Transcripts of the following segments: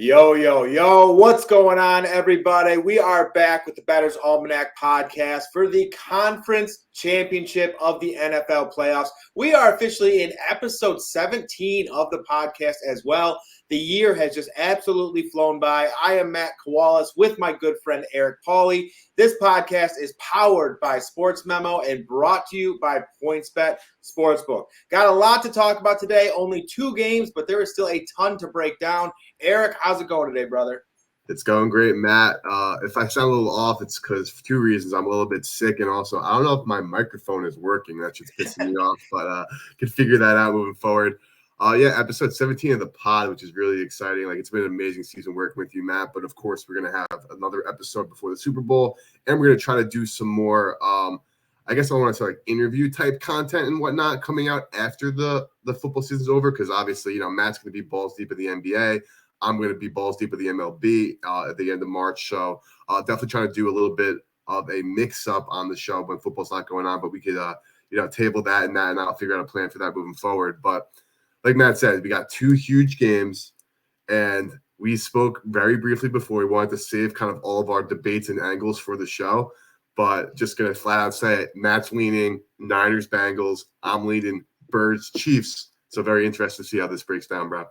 Yo, yo, yo, what's going on, everybody? We are back with the Bettor's Almanac podcast for the conference championship of the NFL playoffs. We are officially in episode 17 of the podcast as well. The year has just absolutely flown by. I am Matt Kowalas with my good friend Eric Pauly. This podcast is powered by Sports Memo and brought to you by PointsBet Sportsbook. Got a lot to talk about today. Only 2 games, but there is still a ton to break down. Eric, how's it going today, brother? It's going great, Matt. If I sound a little off, it's because for 2 reasons. I'm a little bit sick, and also I don't know if my microphone is working. That's just pissing me off, but can figure that out moving forward. Episode 17 of the pod, which is really exciting. Like, it's been an amazing season working with you, Matt. But of course, we're gonna have another episode before the Super Bowl, and we're gonna try to do some more. I guess I want to say like interview type content and whatnot coming out after the football season's over, because obviously, Matt's gonna be balls deep in the NBA. I'm going to be balls deep with the MLB at the end of March. So definitely trying to do a little bit of a mix-up on the show when football's not going on. But we could, table that, and I'll figure out a plan for that moving forward. But like Matt said, we got 2 huge games, and we spoke very briefly before. We wanted to save kind of all of our debates and angles for the show. But just going to flat out say it. Matt's leaning Niners-Bengals. I'm leaning Birds-Chiefs. So very interested to see how this breaks down, bro.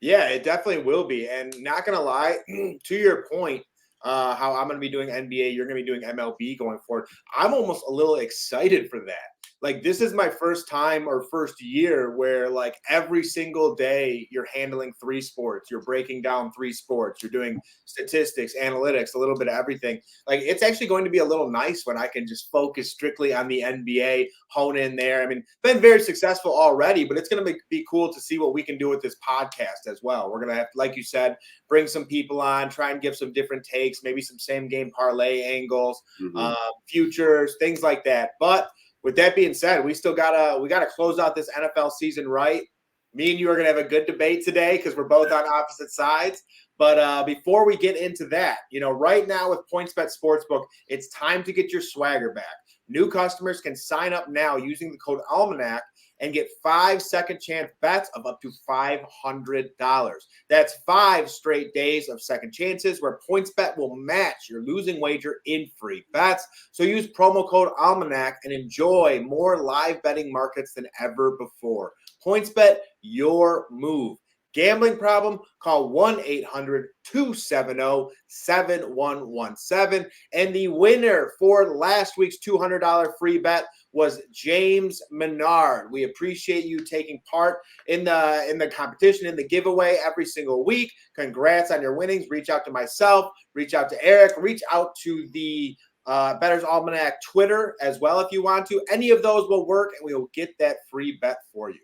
Yeah, it definitely will be. And not going to lie, to your point, how I'm going to be doing NBA, you're going to be doing MLB going forward. I'm almost a little excited for that. Like, this is my first time or first year where, like, every single day you're handling 3 sports. You're breaking down 3 sports. You're doing statistics, analytics, a little bit of everything. Like, it's actually going to be a little nice when I can just focus strictly on the NBA, hone in there. I mean, been very successful already, but it's going to be cool to see what we can do with this podcast as well. We're going to have, like you said, bring some people on, try and give some different takes, maybe some same game parlay angles, futures, things like that. But with that being said, we gotta close out this NFL season right. Me and you are gonna have a good debate today because we're both on opposite sides. But before we get into that, right now with PointsBet Sportsbook, it's time to get your swagger back. New customers can sign up now using the code Almanac and get 5 second chance bets of up to $500. That's 5 straight days of second chances where PointsBet will match your losing wager in free bets. So use promo code Almanac and enjoy more live betting markets than ever before. PointsBet, your move. Gambling problem? Call 1-800-270-7117. And the winner for last week's $200 free bet was James Menard. We appreciate you taking part in the competition, in the giveaway every single week. Congrats on your winnings. Reach out to myself, reach out to Eric, reach out to the Bettor's Almanac Twitter as well if you want to. Any of those will work, and we will get that free bet for you.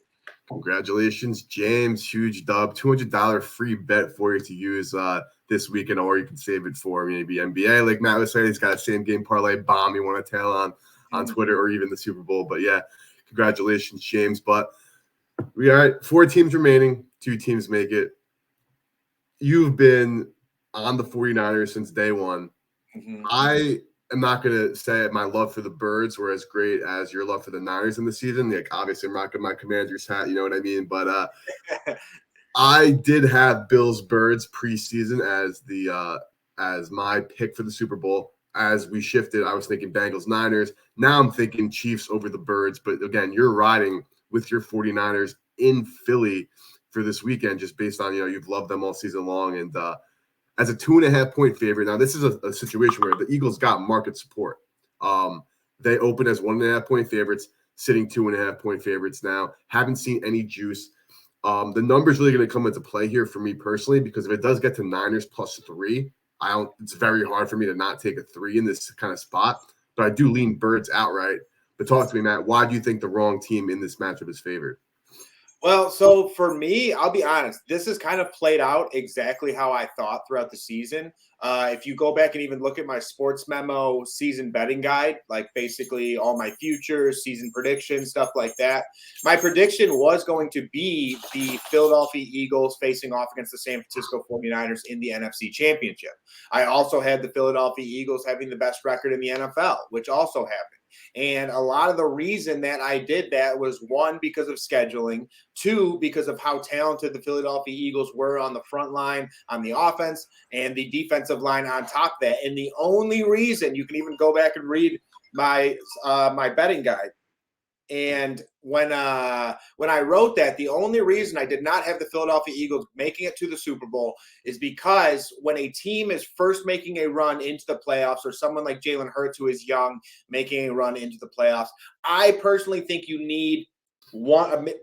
Congratulations, James. Huge dub. $200 free bet for you to use this weekend, or you can save it for maybe NBA. Like Matt was saying, he's got a same game parlay bomb you want to tail on Twitter or even the Super Bowl. But yeah, congratulations, James. But we got 4 teams remaining. 2 teams make it. You've been on the 49ers since day one. I'm not going to say my love for the Birds were as great as your love for the Niners in the season. Like, obviously, I'm rocking my Commanders hat, you know what I mean? But I did have Bills Birds preseason as my pick for the Super Bowl. As we shifted, I was thinking Bengals Niners. Now I'm thinking Chiefs over the Birds. But again, you're riding with your 49ers in Philly for this weekend, just based on, you've loved them all season long. And as a 2.5-point favorite. Now, this is a situation where the Eagles got market support. They opened as 1.5-point favorites, sitting 2.5-point favorites now. Haven't seen any juice. The number's really going to come into play here for me personally, because if it does get to Niners +3, it's very hard for me to not take a 3 in this kind of spot. But I do lean Birds outright. But talk to me, Matt. Why do you think the wrong team in this matchup is favored? Well, so for me, I'll be honest, this has kind of played out exactly how I thought throughout the season. If you go back and even look at my Sports Memo season betting guide, like basically all my futures, season predictions, stuff like that, my prediction was going to be the Philadelphia Eagles facing off against the San Francisco 49ers in the NFC Championship. I also had the Philadelphia Eagles having the best record in the NFL, which also happened. And a lot of the reason that I did that was, one, because of scheduling, two, because of how talented the Philadelphia Eagles were on the front line, on the offense, and the defensive line on top of that. And the only reason, you can even go back and read my my betting guide. And when I wrote that, the only reason I did not have the Philadelphia Eagles making it to the Super Bowl is because when a team is first making a run into the playoffs, or someone like Jalen Hurts, who is young, making a run into the playoffs, I personally think you need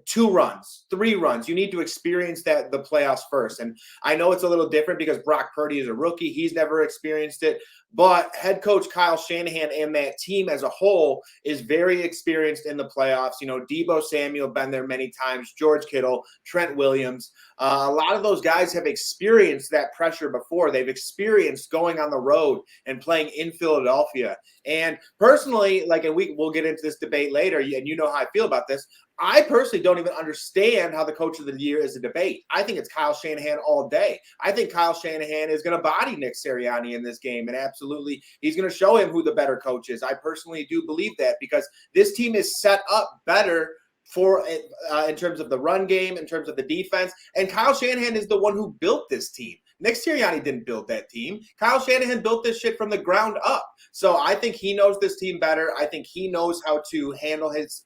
two runs, three runs. You need to experience the playoffs first. And I know it's a little different because Brock Purdy is a rookie. He's never experienced it. But head coach Kyle Shanahan and that team as a whole is very experienced in the playoffs. You know, Deebo Samuel, been there many times, George Kittle, Trent Williams. A lot of those guys have experienced that pressure before. They've experienced going on the road and playing in Philadelphia. And personally, like, and we'll get into this debate later, and you know how I feel about this. I personally don't even understand how the coach of the year is a debate. I think it's Kyle Shanahan all day. I think Kyle Shanahan is going to body Nick Sirianni in this game, and absolutely he's going to show him who the better coach is. I personally do believe that, because this team is set up better for in terms of the run game, in terms of the defense, and Kyle Shanahan is the one who built this team. Nick Sirianni didn't build that team. Kyle Shanahan built this shit from the ground up. So I think he knows this team better. I think he knows how to handle his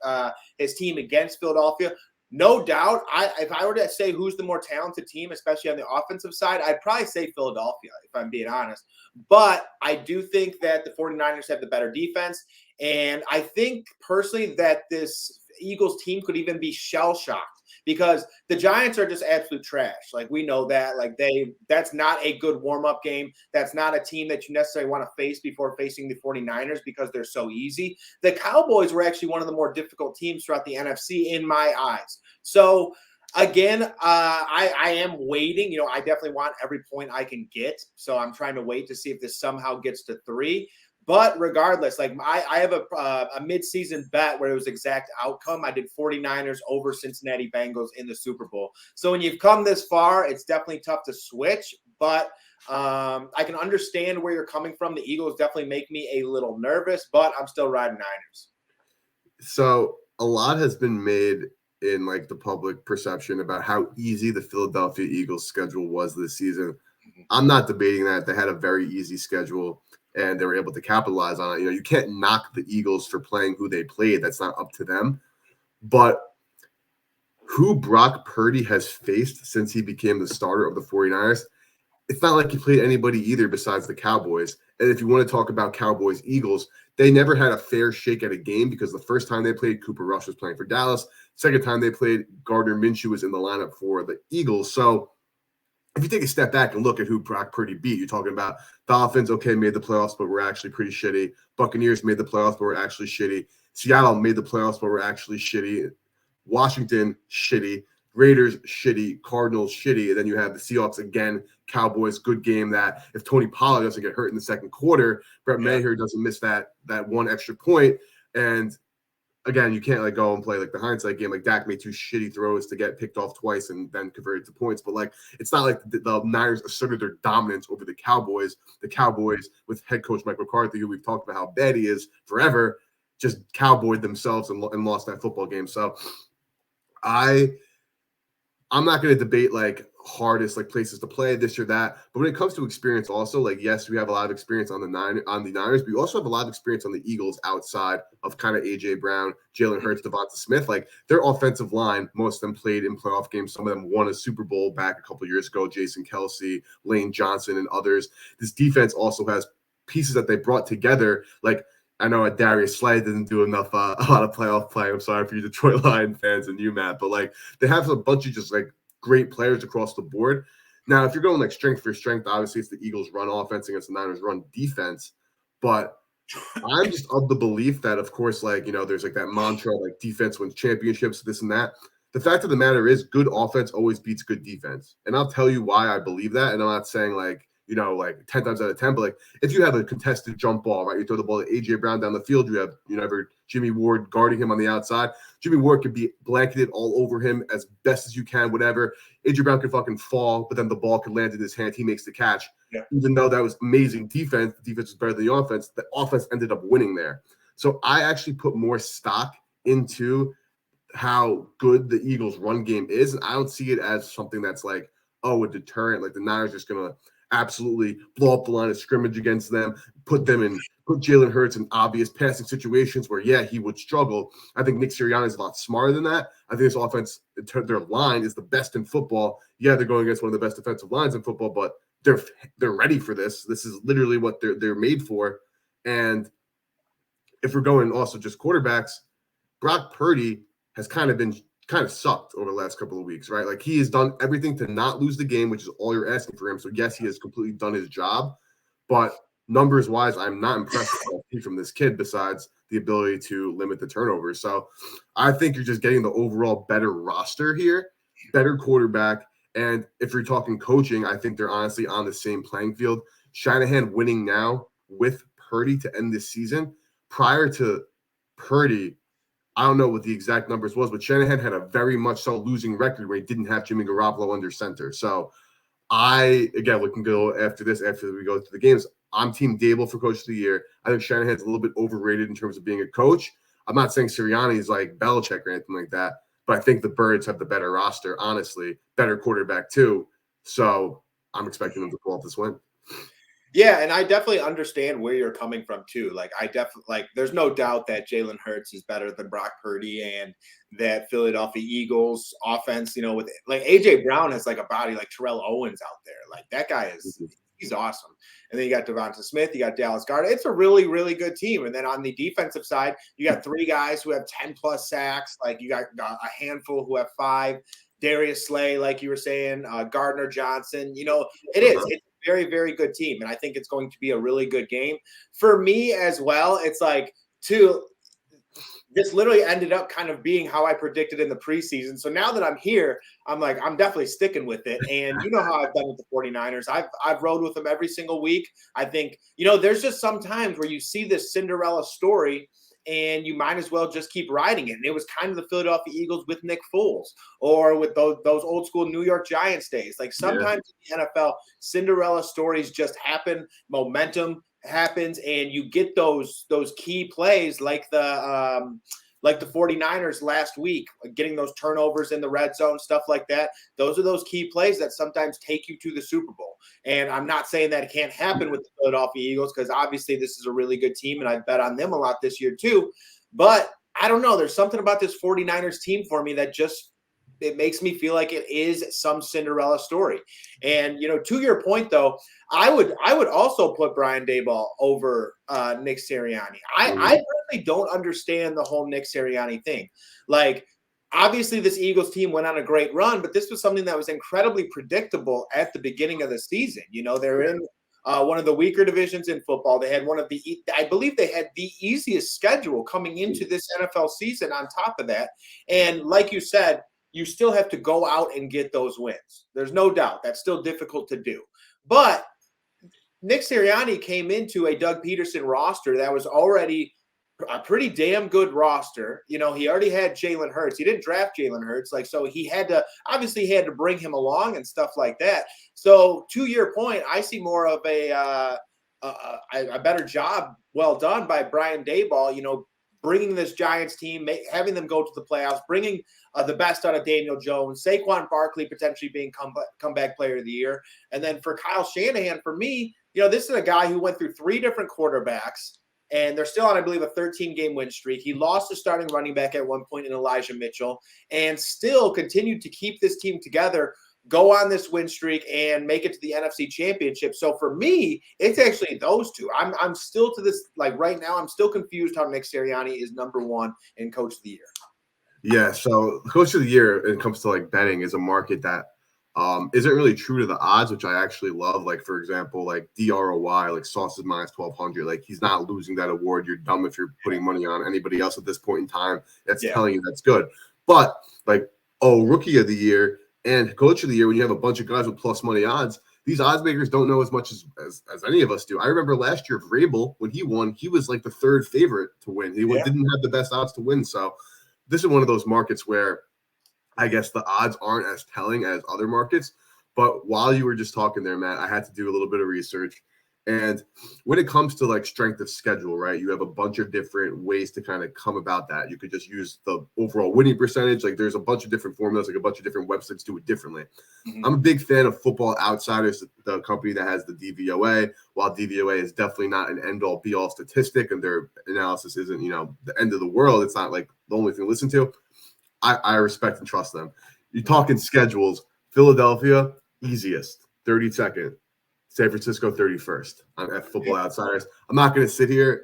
team against Philadelphia. No doubt, if I were to say who's the more talented team, especially on the offensive side, I'd probably say Philadelphia, if I'm being honest. But I do think that the 49ers have the better defense. And I think personally that this Eagles team could even be shell-shocked, because the Giants are just absolute trash. Like, we know that. Like, that's not a good warm-up game. That's not a team that you necessarily want to face before facing the 49ers, because they're so easy. The Cowboys were actually one of the more difficult teams throughout the NFC in my eyes. So, again, I am waiting. You know, I definitely want every point I can get. So I'm trying to wait to see if this somehow gets to 3. But regardless, like, I have a mid-season bet where it was exact outcome. I did 49ers over Cincinnati Bengals in the Super Bowl. So when you've come this far, it's definitely tough to switch. But I can understand where you're coming from. The Eagles definitely make me a little nervous, but I'm still riding Niners. So a lot has been made in, like, the public perception about how easy the Philadelphia Eagles schedule was this season. I'm not debating that. They had a very easy schedule, and they were able to capitalize on it. You know, you can't knock the Eagles for playing who they played. That's not up to them. But who Brock Purdy has faced since he became the starter of the 49ers, it's not like he played anybody either besides the Cowboys. And if you want to talk about Cowboys-Eagles, they never had a fair shake at a game, because the first time they played, Cooper Rush was playing for Dallas. Second time they played, Gardner Minshew was in the lineup for the Eagles. So if you take a step back and look at who Brock Purdy beat, you're talking about Dolphins, okay, made the playoffs, but we're actually pretty shitty. Buccaneers made the playoffs, but we're actually shitty. Seattle made the playoffs, but we're actually shitty. Washington, shitty. Raiders, shitty. Cardinals, shitty. And then you have the Seahawks again. Cowboys, good game that if Tony Pollard doesn't get hurt in the second quarter, Brett Maher doesn't miss that one extra point. And again, you can't, like, go and play, like, the hindsight game. Like, Dak made 2 shitty throws to get picked off twice and then converted to points. But, like, it's not like the Niners asserted their dominance over the Cowboys. The Cowboys, with head coach Mike McCarthy, who we've talked about how bad he is forever, just cowboyed themselves and lost that football game. So I'm not going to debate, like, hardest, like, places to play, this or that. But when it comes to experience also, like, yes, we have a lot of experience on the Niners, but we also have a lot of experience on the Eagles outside of kind of A.J. Brown, Jalen Hurts, Devonta Smith. Like, their offensive line, most of them played in playoff games. Some of them won a Super Bowl back a couple of years ago, Jason Kelsey, Lane Johnson, and others. This defense also has pieces that they brought together. Like, I know Darius Slay didn't do enough, a lot of playoff play. I'm sorry for you Detroit Lions fans and you, Matt, but, like, they have a bunch of just, like, great players across the board. Now, if you're going, like, strength for strength, obviously it's the Eagles run offense against the Niners run defense. But I'm just of the belief that, of course, like, you know, there's, like, that mantra, like, defense wins championships, this and that. The fact of the matter is, good offense always beats good defense. And I'll tell you why I believe that. And I'm not saying, like, you know, like 10 times out of 10, but, like, if you have a contested jump ball, right, you throw the ball to A.J. Brown down the field, you have, you know, Jimmy Ward guarding him on the outside. Jimmy Ward could be blanketed all over him as best as you can, whatever. A.J. Brown could fucking fall, but then the ball could land in his hand. He makes the catch. Yeah. Even though that was amazing defense, the defense was better than the offense ended up winning there. So I actually put more stock into how good the Eagles' run game is. And I don't see it as something that's like, oh, a deterrent. Like the Niners are just going to absolutely blow up the line of scrimmage against them, put Jalen Hurts in obvious passing situations where, yeah, he would struggle. I think Nick Sirianni is a lot smarter than that. I think this offense, their line is the best in football. Yeah, they're going against one of the best defensive lines in football, but they're ready for this. This is literally what they're made for. And if we're going also just quarterbacks, Brock Purdy has kind of sucked over the last couple of weeks, right? Like he has done everything to not lose the game, which is all you're asking for him. So yes, he has completely done his job, but numbers wise, I'm not impressed from this kid besides the ability to limit the turnovers. So I think you're just getting the overall better roster here, better quarterback. And if you're talking coaching, I think they're honestly on the same playing field. Shanahan winning now with Purdy to end this season. Prior to Purdy, I don't know what the exact numbers was, but Shanahan had a very much so losing record where he didn't have Jimmy Garoppolo under center. So we can go after we go through the games. I'm Team Dable for Coach of the Year. I think Shanahan's a little bit overrated in terms of being a coach. I'm not saying Sirianni is like Belichick or anything like that, but I think the Birds have the better roster, honestly, better quarterback too. So I'm expecting them to pull off this win. Yeah, and I definitely understand where you're coming from too. Like I definitely there's no doubt that Jalen Hurts is better than Brock Purdy and that Philadelphia Eagles offense, with like AJ Brown has like a body like Terrell Owens out there. Like that guy he's awesome. And then you got Devonta Smith, you got Dallas Goedert. It's a really, really good team. And then on the defensive side, you got 3 guys who have 10 plus sacks. Like you got a handful who have 5. Darius Slay, like you were saying, Gardner Johnson. It's very, very good team. And I think it's going to be a really good game. For me as well, it's like, this literally ended up kind of being how I predicted in the preseason. So now that I'm here, I'm like, I'm definitely sticking with it. And you know how I've done with the 49ers. I've rode with them every single week. I think, there's just some times where you see this Cinderella story and you might as well just keep riding it. And it was kind of the Philadelphia Eagles with Nick Foles or with those old school New York Giants days. Like sometimes in the NFL, Cinderella stories just happen, momentum happens, and you get those key plays like the 49ers last week, getting those turnovers in the red zone, stuff like that. Those are those key plays that sometimes take you to the Super Bowl. And I'm not saying that it can't happen with the Philadelphia Eagles because obviously this is a really good team and I bet on them a lot this year too. But I don't know. There's something about this 49ers team for me that it makes me feel like it is some Cinderella story. And, to your point, though, I would also put Brian Daboll over Nick Sirianni. I really don't understand the whole Nick Sirianni thing. Like, obviously, this Eagles team went on a great run, but this was something that was incredibly predictable at the beginning of the season. They're in one of the weaker divisions in football. They had I believe they had the easiest schedule coming into this NFL season on top of that. And like you said, you still have to go out and get those wins. There's no doubt. That's still difficult to do. But Nick Sirianni came into a Doug Peterson roster that was already a pretty damn good roster. He already had Jalen Hurts. He didn't draft Jalen Hurts. So he had to bring him along and stuff like that. So to your point, I see more of a better job well done by Brian Daboll, bringing this Giants team, having them go to the playoffs, bringing the best out of Daniel Jones, Saquon Barkley potentially being comeback player of the year. And then for Kyle Shanahan, for me, this is a guy who went through 3 different quarterbacks, and they're still on, I believe, a 13-game win streak. He lost a starting running back at one point in Elijah Mitchell and still continued to keep this team together, go on this win streak, and make it to the NFC Championship. So for me, it's actually those two. I'm still to this, like right now, I'm still confused how Nick Sirianni is number 1 in Coach of the Year. Yeah, so Coach of the Year, when it comes to like betting, is a market that isn't really true to the odds, which I actually love. Like, for example, like DROY, like Sauce's minus 1,200. Like, he's not losing that award. You're dumb if you're putting money on anybody else at this point in time. That's telling you that's good. But like, Rookie of the Year and Coach of the Year, when you have a bunch of guys with plus money odds, these odds makers don't know as much as any of us do. I remember last year, Vrabel, when he won, he was like the 3rd favorite to win. He didn't have the best odds to win. So this is one of those markets where I guess the odds aren't as telling as other markets. But while you were just talking there, Matt, I had to do a little bit of research. And when it comes to like strength of schedule, right, you have a bunch of different ways to kind of come about that. You could just use the overall winning percentage. Like there's a bunch of different formulas, like a bunch of different websites do it differently. Mhm. I'm a big fan of Football Outsiders, the company that has the DVOA. While DVOA is definitely not an end-all be-all statistic and their analysis isn't, the end of the world, it's not like the only thing to listen to. I respect and trust them. You're talking schedules. Philadelphia, easiest, 32nd. San Francisco 31st at Football Outsiders. I'm not going to sit here.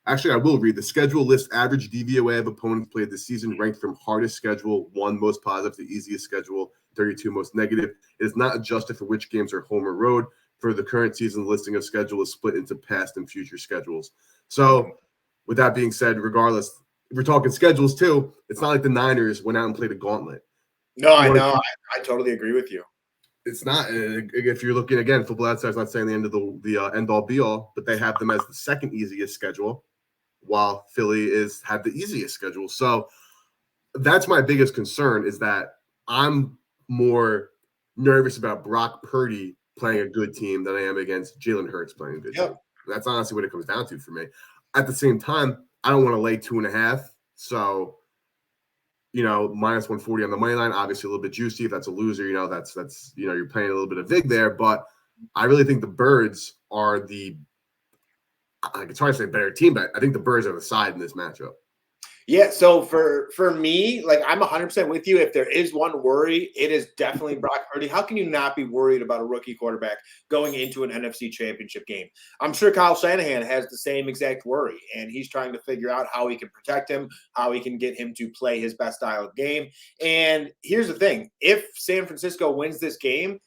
Actually, I will read the schedule list. Average DVOA of opponents played this season, ranked from hardest schedule, 1 most positive to easiest schedule, 32 most negative. It is not adjusted for which games are home or road. For the current season, the listing of schedule is split into past and future schedules. So, with that being said, regardless, if we're talking schedules too, it's not like the Niners went out and played a gauntlet. No, I know. I totally agree with you. It's not. If you're looking again, Football Outsiders not saying the end of the end all be all, but they have them as the second easiest schedule, while Philly had the easiest schedule. So that's my biggest concern is that I'm more nervous about Brock Purdy playing a good team than I am against Jalen Hurts playing a good team. That's honestly what it comes down to for me. At the same time, I don't want to lay 2.5. So minus 140 on the money line, obviously a little bit juicy. If that's a loser, that's you're playing a little bit of vig there. But I really think the Birds are it's hard to say better team, but I think the Birds are the side in this matchup. Yeah, so for me, like I'm 100% with you. If there is one worry, it is definitely Brock Purdy. How can you not be worried about a rookie quarterback going into an NFC Championship game? I'm sure Kyle Shanahan has the same exact worry, and he's trying to figure out how he can protect him, how he can get him to play his best style of game. And here's the thing: if San Francisco wins this game,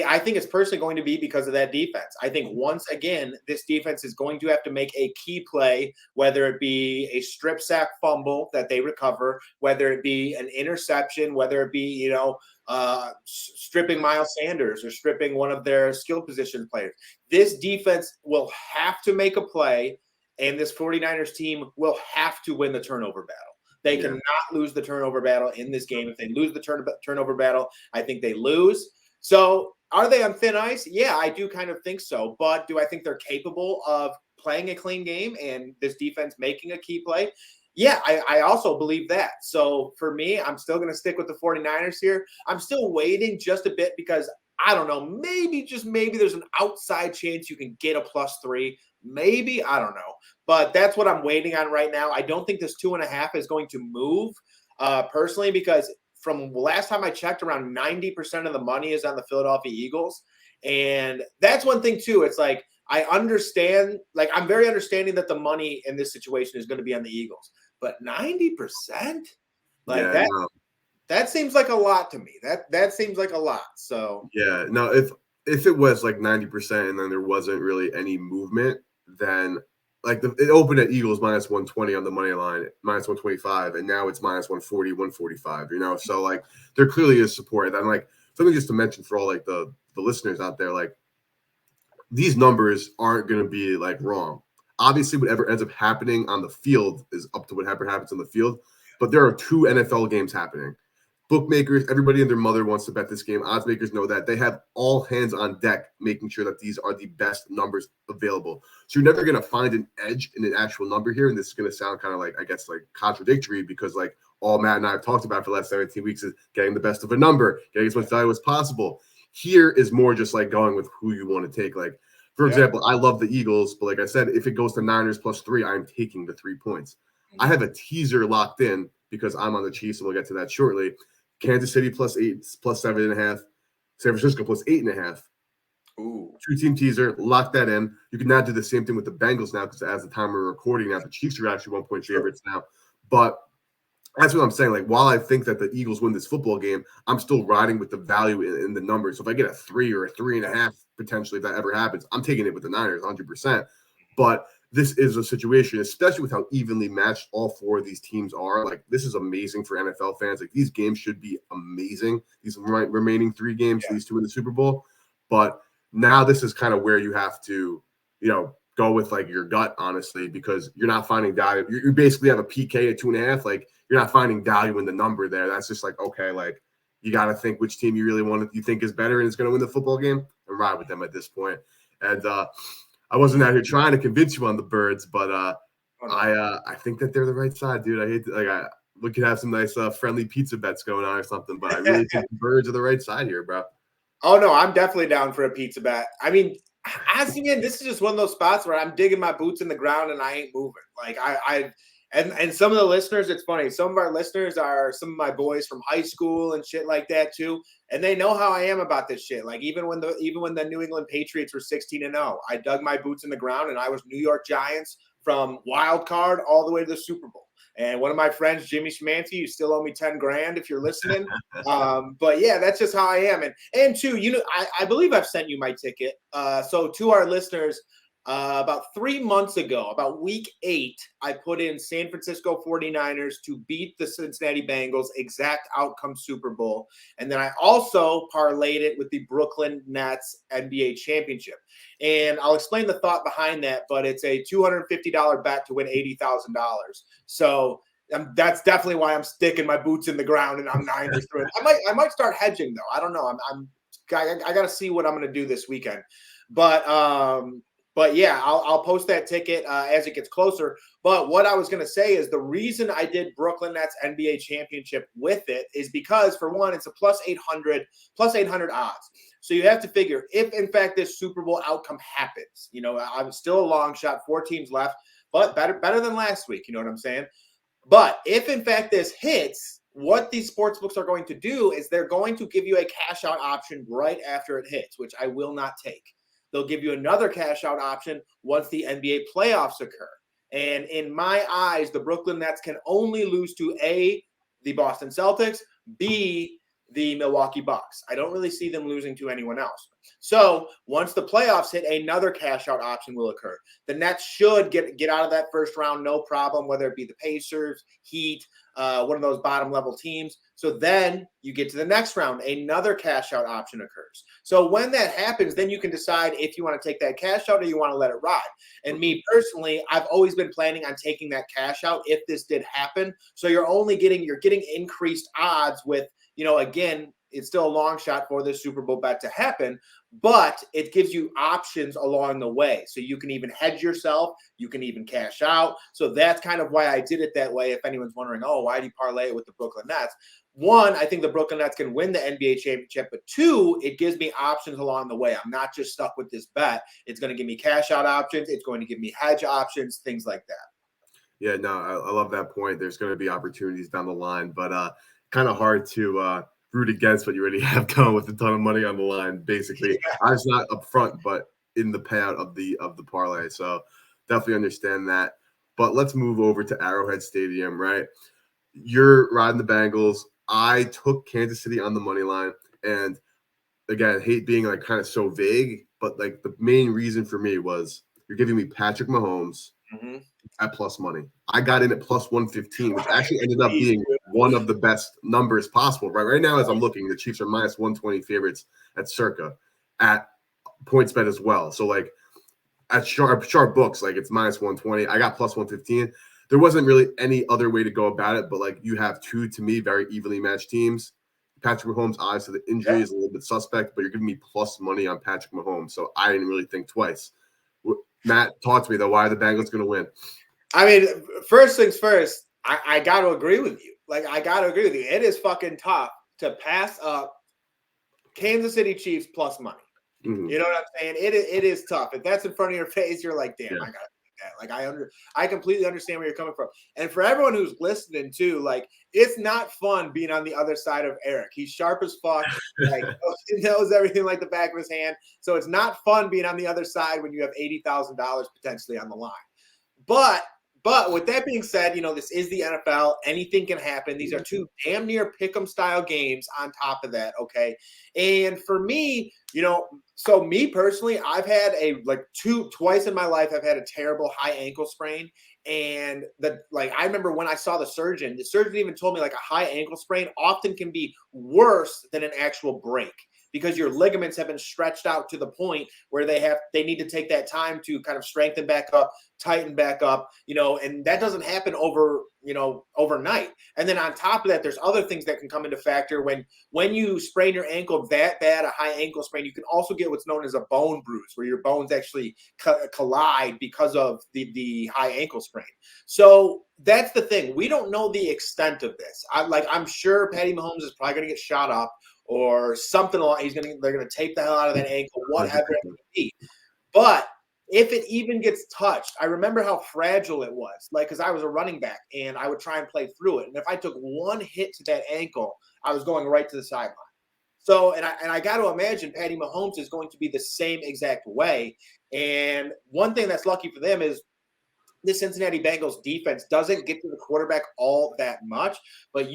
I think it's personally going to be because of that defense. I think once again, this defense is going to have to make a key play, whether it be a strip sack fumble that they recover, whether it be an interception, whether it be, stripping Miles Sanders or stripping one of their skill position players. This defense will have to make a play, and this 49ers team will have to win the turnover battle. They cannot lose the turnover battle in this game. If they lose the turnover battle, I think they lose. So are they on thin ice? Yeah, I do kind of think so. But do I think they're capable of playing a clean game and this defense making a key play? Yeah, I also believe that. So for me, I'm still going to stick with the 49ers here. I'm still waiting just a bit because I don't know, maybe, just maybe there's an outside chance you can get a +3. Maybe, I don't know. But that's what I'm waiting on right now. I don't think this 2.5 is going to move personally because from last time I checked, around 90% of the money is on the Philadelphia Eagles. And that's one thing, too. It's like, I understand, like, I'm very understanding that the money in this situation is going to be on the Eagles. But 90%? Like, that seems like a lot to me. That seems like a lot. So, yeah, no, if it was like 90% and then there wasn't really any movement, then like it opened at Eagles minus 120 on the money line, minus 125, and now it's minus 140, 145, so like there clearly is support. And like something just to mention for all like the listeners out there, like these numbers aren't going to be like wrong. Obviously, whatever ends up happening on the field is up to whatever happens on the field, but there are 2 NFL games happening. Bookmakers, everybody and their mother wants to bet this game. Odds makers know that. They have all hands on deck making sure that these are the best numbers available. So you're never going to find an edge in an actual number here. And this is going to sound kind of like, I guess, like contradictory because like all Matt and I have talked about for the last 17 weeks is getting the best of a number, getting as much value as possible. Here is more just like going with who you want to take. Like, for example, I love the Eagles, but like I said, if it goes to Niners +3, I'm taking the 3 points. I have a teaser locked in because I'm on the Chiefs, and we'll get to that shortly. Kansas City +8, +7.5. San Francisco +8.5. Ooh. 2-team teaser, lock that in. You can now do the same thing with the Bengals now because as the time we're recording now, the Chiefs are actually 1-point favorites now. But that's what I'm saying. Like, while I think that the Eagles win this football game, I'm still riding with the value in the numbers. So if I get a 3 or a 3.5, potentially, if that ever happens, I'm taking it with the Niners 100%. But this is a situation, especially with how evenly matched all 4 of these teams are. Like, this is amazing for NFL fans. Like, these games should be amazing. These remaining 3 games, these 2 in the Super Bowl. But now this is kind of where you have to, go with like your gut, honestly, because you're not finding value. You basically have a PK at 2.5. Like, you're not finding value in the number there. That's just like, okay, like you got to think which team you really you think is better and is going to win the football game and ride with them at this point. And I wasn't out here trying to convince you on the Birds, but Oh, no. I think that they're the right side, dude. I hate to, we could have some nice friendly pizza bets going on or something, but I really think the Birds are the right side here, bro. Oh no, I'm definitely down for a pizza bet. I mean, honestly, man, this is just one of those spots where I'm digging my boots in the ground and I ain't moving. Like and some of the listeners, it's funny. Some of our listeners are some of my boys from high school and shit like that too, and they know how I am about this shit. Like even when the New England Patriots were 16-0, I dug my boots in the ground and I was New York Giants from wild card all the way to the Super Bowl. And one of my friends, Jimmy Schmancy, you still owe me 10 grand if you're listening. But yeah, that's just how I am. And two, I believe I've sent you my ticket. So to our listeners, about 3 months ago, about week 8, I put in San Francisco 49ers to beat the Cincinnati Bengals, exact outcome Super Bowl. And then I also parlayed it with the Brooklyn Nets NBA championship. And I'll explain the thought behind that, but it's a $250 bet to win $80,000. So that's definitely why I'm sticking my boots in the ground and I'm Niners through it. I might start hedging though. I don't know. I got to see what I'm going to do this weekend. But yeah, I'll post that ticket as it gets closer. But what I was going to say is the reason I did Brooklyn Nets NBA championship with it is because, for one, it's a plus 800 odds. So you have to figure if, in fact, this Super Bowl outcome happens. I'm still a long shot, 4 teams left, but better than last week. You know what I'm saying? But if, in fact, this hits, what these sports books are going to do is they're going to give you a cash out option right after it hits, which I will not take. They'll give you another cash out option once the NBA playoffs occur. And in my eyes, the Brooklyn Nets can only lose to A, the Boston Celtics, B, the Milwaukee Bucks. I don't really see them losing to anyone else. So once the playoffs hit, another cash out option will occur. The Nets should get out of that first round, no problem, whether it be the Pacers, Heat, one of those bottom level teams. So then you get to the next round, another cash out option occurs. So when that happens, then you can decide if you want to take that cash out or you want to let it ride. And me personally, I've always been planning on taking that cash out if this did happen. So you're getting increased odds with, again, it's still a long shot for this Super Bowl bet to happen, but it gives you options along the way. So you can even hedge yourself. You can even cash out. So that's kind of why I did it that way. If anyone's wondering, oh, why do you parlay it with the Brooklyn Nets? One, I think the Brooklyn Nets can win the NBA championship, but two, it gives me options along the way. I'm not just stuck with this bet. It's going to give me cash out options. It's going to give me hedge options, things like that. Yeah, no, I love that point. There's going to be opportunities down the line, but kind of hard to root against what you already have going with a ton of money on the line, basically. Yeah. I was not up front, but in the payout of the parlay. So definitely understand that. But let's move over to Arrowhead Stadium, right? You're riding the Bengals. I took Kansas City on the money line. And again, hate being kind of so vague, but the main reason for me was you're giving me Patrick Mahomes at plus money. I got in at plus 115, which actually ended up being one of the best numbers possible. Right now, as I'm looking, the Chiefs are minus 120 favorites at circa at PointsBet as well. So at sharp books, it's minus 120. I got plus 115. There wasn't really any other way to go about it, but you have two, to me, very evenly matched teams. Patrick Mahomes, obviously the injury is a little bit suspect, but you're giving me plus money on Patrick Mahomes. So I didn't really think twice. Matt, talk to me though. Why are the Bengals going to win? I mean, first things first, I got to agree with you. I got to agree with you. It is fucking tough to pass up Kansas City Chiefs plus money. Mm-hmm. You know what I'm saying? It is tough. If that's in front of your face, you're like, damn, I got to do that. I completely understand where you're coming from. And for everyone who's listening too, it's not fun being on the other side of Eric. He's sharp as fuck. He knows everything like the back of his hand. So it's not fun being on the other side when you have $80,000 potentially on the line. But with that being said, this is the NFL. Anything can happen. These are two damn near pick'em style games on top of that, okay? And for me, so me personally, I've had twice in my life, I've had a terrible high ankle sprain. And I remember when I saw the surgeon even told me a high ankle sprain often can be worse than an actual break, because your ligaments have been stretched out to the point where they need to take that time to kind of strengthen back up, tighten back up, and that doesn't happen over overnight. And then on top of that, there's other things that can come into factor when you sprain your ankle that bad, a high ankle sprain. You can also get what's known as a bone bruise, where your bones actually collide because of the high ankle sprain. So that's the thing. We don't know the extent of this. I'm sure Patty Mahomes is probably going to get shot up or something. They're going to tape the hell out of that ankle, whatever it may be. But if it even gets touched, I remember how fragile it was. Because I was a running back and I would try and play through it. And if I took one hit to that ankle, I was going right to the sideline. So, and I got to imagine Patty Mahomes is going to be the same exact way. And one thing that's lucky for them is the Cincinnati Bengals defense doesn't get to the quarterback all that much, but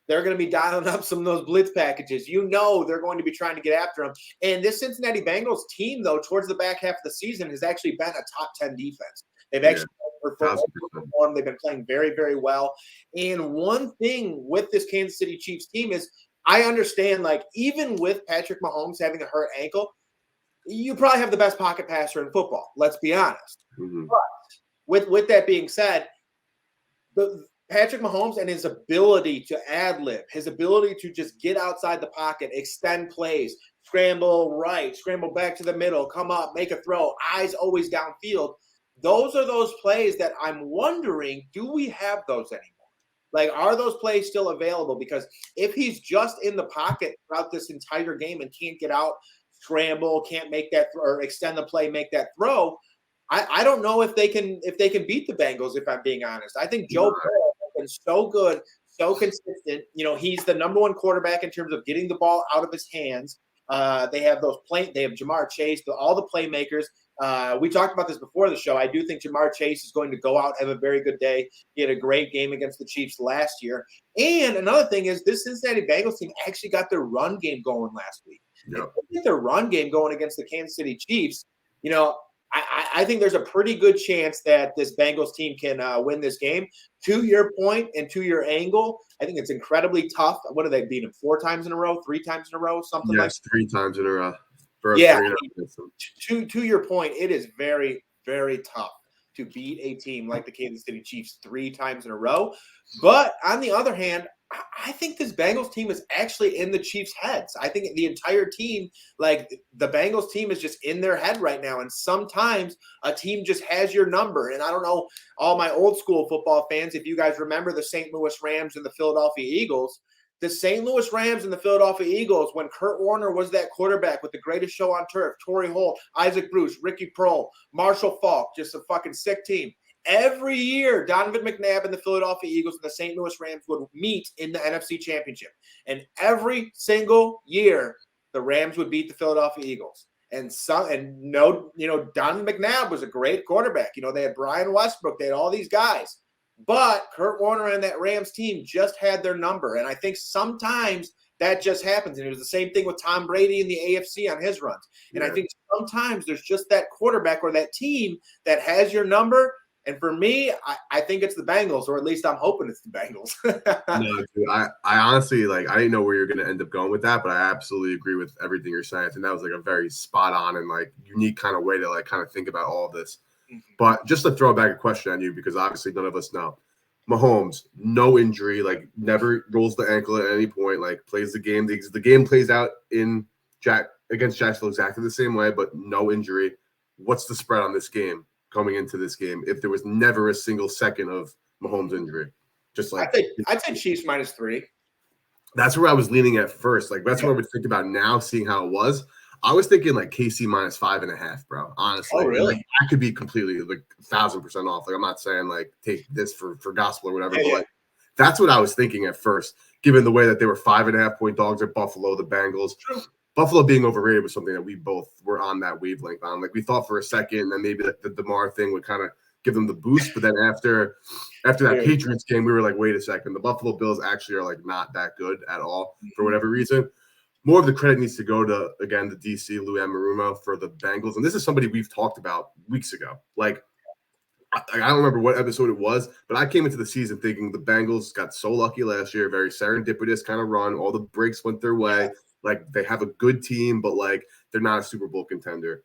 they're going to be dialing up some of those blitz packages. They're going to be trying to get after them. And this Cincinnati Bengals team, though, towards the back half of the season has actually been a top 10 defense. They've actually performed. They've been playing very, very well. And one thing with this Kansas City Chiefs team is I understand, even with Patrick Mahomes having a hurt ankle, you probably have the best pocket passer in football. Let's be honest. Mm-hmm. But with that being said, Patrick Mahomes and his ability to ad-lib, his ability to just get outside the pocket, extend plays, scramble right, scramble back to the middle, come up, make a throw, eyes always downfield. Those are those plays that I'm wondering, do we have those anymore? Are those plays still available? Because if he's just in the pocket throughout this entire game and can't get out, scramble, can't make that or extend the play, make that throw, I don't know if they can beat the Bengals, if I'm being honest. I think Joe Burrow has been so good, so consistent. He's the number one quarterback in terms of getting the ball out of his hands. They have they have Jamar Chase, all the playmakers. We talked about this before the show. I do think Jamar Chase is going to go out, have a very good day. He had a great game against the Chiefs last year. And another thing is this Cincinnati Bengals team actually got their run game going last week. Yep. If they get their run game going against the Kansas City Chiefs, I think there's a pretty good chance that this Bengals team can win this game. To your point and to your angle, I think it's incredibly tough. What have they beat them 4 times in a row, 3 times in a row, something like that? Yes, 3 times in a row. To your point, it is very, very tough to beat a team like the Kansas City Chiefs 3 times in a row. But on the other hand, I think this Bengals team is actually in the Chiefs' heads. I think the entire team, the Bengals team is just in their head right now. And sometimes a team just has your number. And I don't know, all my old school football fans, if you guys remember the St. Louis Rams and the Philadelphia Eagles, the St. Louis Rams and the Philadelphia Eagles, when Kurt Warner was that quarterback with the greatest show on turf, Torrey Holt, Isaac Bruce, Ricky Prohl, Marshall Faulk, just a fucking sick team. Every year, Donovan McNabb and the Philadelphia Eagles and the St. Louis Rams would meet in the NFC Championship. And every single year, the Rams would beat the Philadelphia Eagles. Donovan McNabb was a great quarterback. They had Brian Westbrook. They had all these guys. But Kurt Warner and that Rams team just had their number. And I think sometimes that just happens. And it was the same thing with Tom Brady in the AFC on his runs. And I think sometimes there's just that quarterback or that team that has your number. And for me, I think it's the Bengals, or at least I'm hoping it's the Bengals. No, dude, I honestly, I didn't know where you're going to end up going with that, but I absolutely agree with everything you're saying. I think that was a very spot on and unique kind of way to kind of think about all of this. Mm-hmm. But just to throw back a question on you, because obviously none of us know. Mahomes, no injury, never rolls the ankle at any point, plays the game. The game plays out against Jacksonville exactly the same way, but no injury. What's the spread on this game? Coming into this game, if there was never a single second of Mahomes injury, I'd say Chiefs -3. That's where I was leaning at first. That's what I would think about now, seeing how it was. I was thinking KC -5.5, bro. Honestly, oh really? I could be completely 1,000% off. I'm not saying take this for gospel or whatever, but that's what I was thinking at first. Given the way that they were 5.5-point dogs at Buffalo, the Bengals. True. Buffalo being overrated was something that we both were on that wavelength on. We thought for a second that maybe the DeMar thing would kind of give them the boost, but then after that Patriots game, we were wait a second, the Buffalo Bills actually are not that good at all for whatever reason. More of the credit needs to go to, again, the DC, Lou Anarumo, for the Bengals. And this is somebody we've talked about weeks ago. I don't remember what episode it was, but I came into the season thinking the Bengals got so lucky last year, very serendipitous kind of run. All the breaks went their way. They have a good team, but they're not a Super Bowl contender,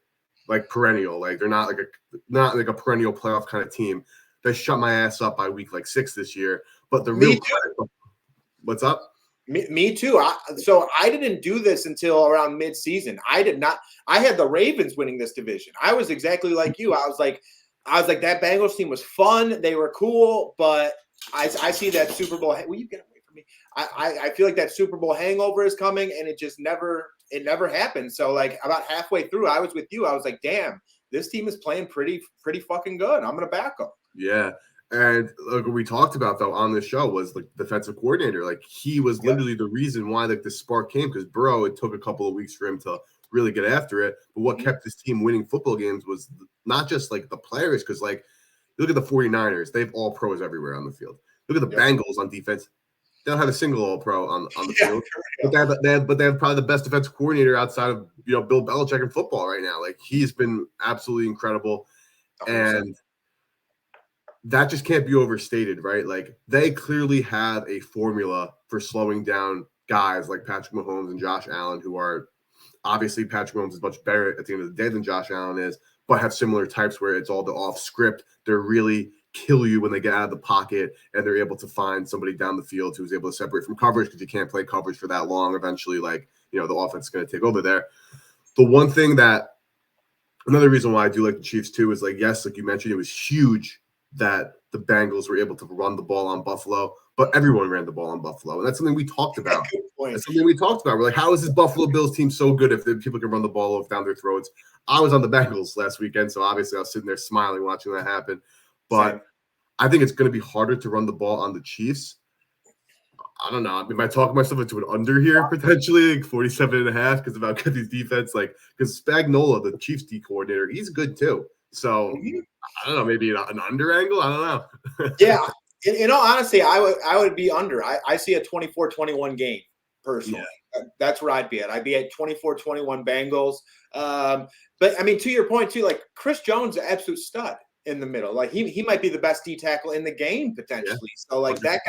perennial. They're not a perennial playoff kind of team. they shut my ass up by week like 6 this year. But the Me real credit, what's up? Me too. So I didn't do this until around mid-season. I did not. I had the Ravens winning this division. I was exactly like you. I was like that Bengals team was fun. They were cool, but I see that Super Bowl. Will you get away from me? I feel like that Super Bowl hangover is coming, and it never happened. So like about halfway through, I was with you. I was like, damn, this team is playing pretty fucking good. I'm gonna back them. Yeah. And like what we talked about though on the show was like defensive coordinator. Like he was literally the reason why like the spark came, because Burrow, it took a couple of weeks for him to really get after it. But what kept this team winning football games was not just like the players, because like look at the 49ers, they have all pros everywhere on the field. Look at the Bengals on defense. They don't have a single all pro on the field. But they have probably the best defensive coordinator outside of Bill Belichick in football right now. Like he's been absolutely incredible. 100%. And that just can't be overstated, right? Like they clearly have a formula for slowing down guys like Patrick Mahomes and Josh Allen, who are obviously Patrick Mahomes is much better at the end of the day than Josh Allen is, but have similar types where it's all the off script. They're really kill you when they get out of the pocket and they're able to find somebody down the field who's able to separate from coverage, because you can't play coverage for that long. Eventually, like, the offense is going to take over there. The one thing that, another reason why I do like the Chiefs too is like, yes, like you mentioned, it was huge that the Bengals were able to run the ball on Buffalo, but everyone ran the ball on Buffalo. And that's something we talked about. That's something we talked about. We're like, how is this Buffalo Bills team so good if people can run the ball down their throats? I was on the Bengals last weekend, so obviously I was sitting there smiling watching that happen. But I think it's going to be harder to run the ball on the Chiefs. I don't know. I mean, am I talking myself into an under here potentially, like 47.5, because of how good these defense, like, because Spagnuolo, the Chiefs D coordinator, he's good too. So I don't know, maybe an under angle. I don't know. Yeah, in all honesty, I would be under. I see a 24-21 game personally. Yeah. That's where I'd be at. I'd be at 24-21 Bengals. But I mean, to your point too, like Chris Jones, an absolute stud in the middle. Like he might be the best D tackle in the game potentially. Yeah. So like that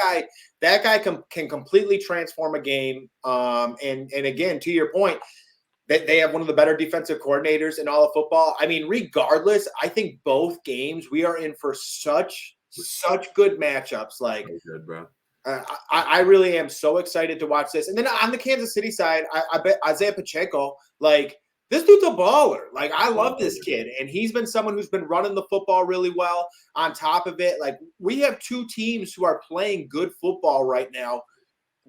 guy can completely transform a game. And again, to your point, that they have one of the better defensive coordinators in all of football. I mean, regardless, I think both games we are in for such good matchups. Like, good, bro. I really am so excited to watch this. And then on the Kansas City side, I bet Isaiah Pacheco, like, this dude's a baller. Like, I love this kid. And he's been someone who's been running the football really well. On top of it, like, we have two teams who are playing good football right now.